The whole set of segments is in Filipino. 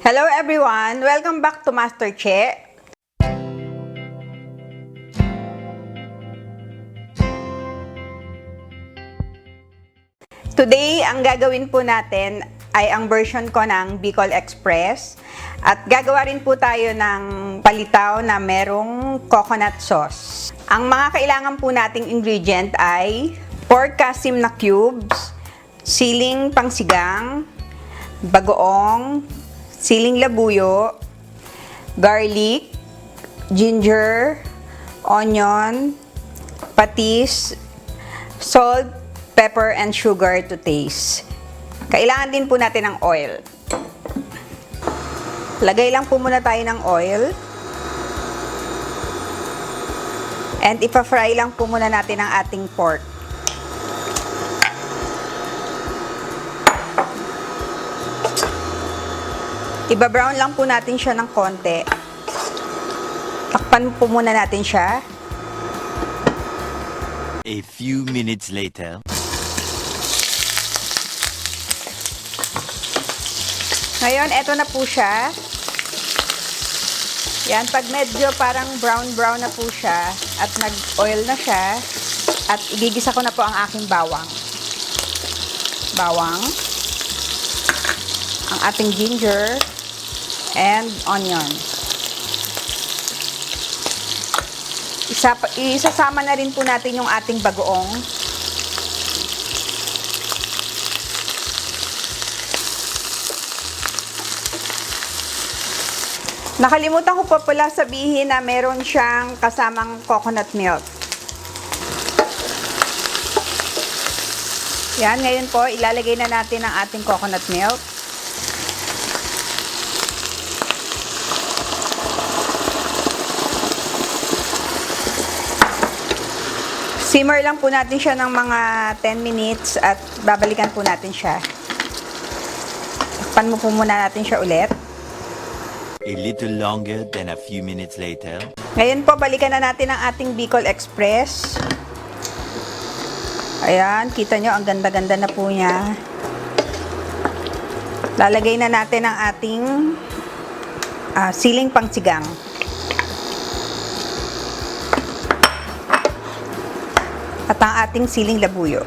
Hello everyone! Welcome back to Master Che. Today, ang gagawin po natin ay ang version ko ng Bicol Express. At gagawa rin po tayo ng palitaw na merong coconut sauce. Ang mga kailangan po nating ingredient ay pork kasim na cubes, siling pangsigang, bagoong, siling labuyo, garlic, ginger, onion, patis, salt, pepper, and sugar to taste. Kailangan din po natin ng oil. Lagay lang po muna tayo ng oil. And ipa-fry lang po muna natin ang ating pork. Iba-brown lang po natin siya ng konti. Takpan po muna natin siya. A few minutes later. Ngayon, eto na po siya. Yan, pag medyo parang brown-brown na po siya at nag-oil na siya, at igigisa ko na po ang aking bawang. Bawang. Ang ating ginger and onion. Isasama na rin po natin yung ating bagoong. Nakalimutan ko pa pala sabihin na meron siyang kasamang coconut milk. Yan, ngayon po, ilalagay na natin ang ating coconut milk. Simmer lang po natin siya ng mga 10 minutes at babalikan po natin siya. Takpan mo po muna natin siya ulit. A little longer than a few minutes later. Ngayon po, balikan na natin ang ating Bicol Express. Ayan, kita nyo, ang ganda-ganda na po niya. Lalagay na natin ang ating siling pangsigang. At ang ating siling labuyo.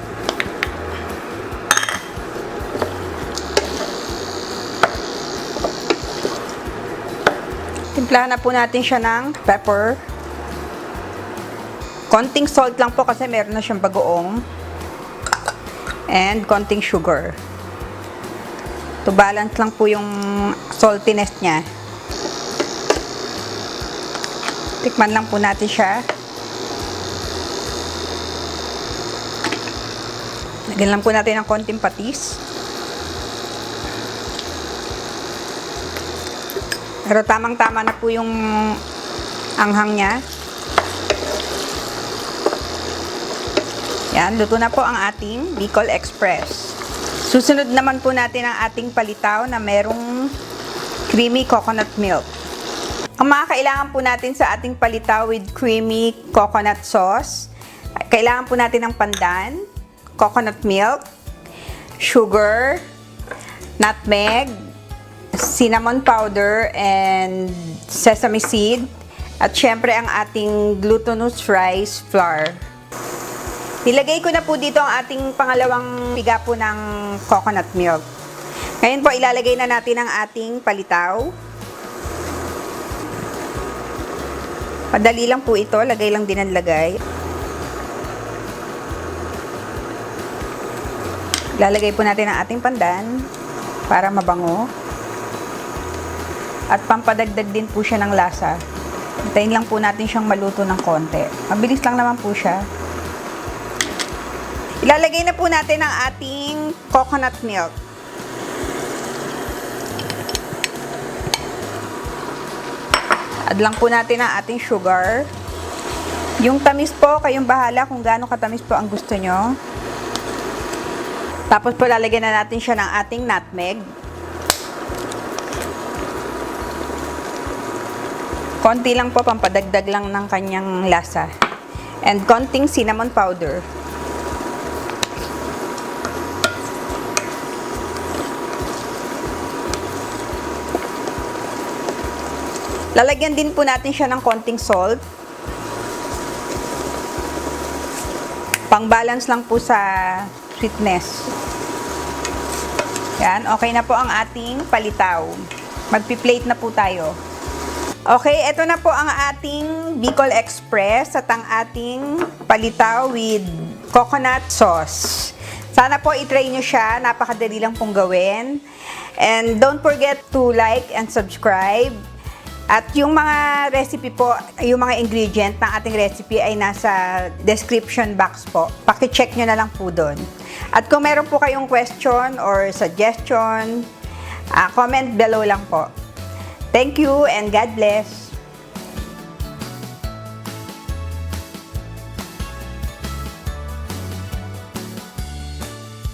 Timplahan na po natin siya ng pepper. Konting salt lang po kasi meron na siyang bagoong. And konting sugar. To balance lang po yung saltiness niya. Tikman lang po natin siya. Lagyan lang po natin ng konting patis. Pero tamang-tama na po yung anghang niya. Yan, luto na po ang ating Bicol Express. Susunod naman po natin ang ating palitaw na merong creamy coconut milk. Ang mga kailangan po natin sa ating palitaw with creamy coconut sauce, kailangan po natin ng pandan, coconut milk, sugar, nutmeg, cinnamon powder, and sesame seed, at syempre ang ating glutinous rice flour. Nilagay ko na po dito ang ating pangalawang piga po ng coconut milk. Ngayon po, ilalagay na natin ang ating palitaw. Madali lang po ito, lagay lang din ang lagay. Lalagay po natin ang ating pandan para mabango. At pampadagdag din po siya ng lasa. Hintayin lang po natin siyang maluto ng konti. Mabilis lang naman po siya. Ilalagay na po natin ang ating coconut milk. Add lang po natin ang ating sugar. Yung tamis po, kayong bahala kung gaano katamis po ang gusto nyo. Tapos po lalagyan na natin siya ng ating nutmeg. Konti lang po, pampadagdag lang ng kanyang lasa. And konting cinnamon powder. Lalagyan din po natin siya ng konting salt. Pang-balance lang po sa sweetness. Yan, okay na po ang ating palitaw. Magpi-plate na po tayo. Okay, ito na po ang ating Bicol Express at ang ating palitaw with coconut sauce. Sana po itry nyo siya. Napakadali lang pong gawin. And don't forget to like and subscribe. At yung mga recipe po, yung mga ingredient ng ating recipe ay nasa description box po. Paki-check nyo na lang po doon. At kung meron po kayong question or suggestion, comment below lang po. Thank you and God bless.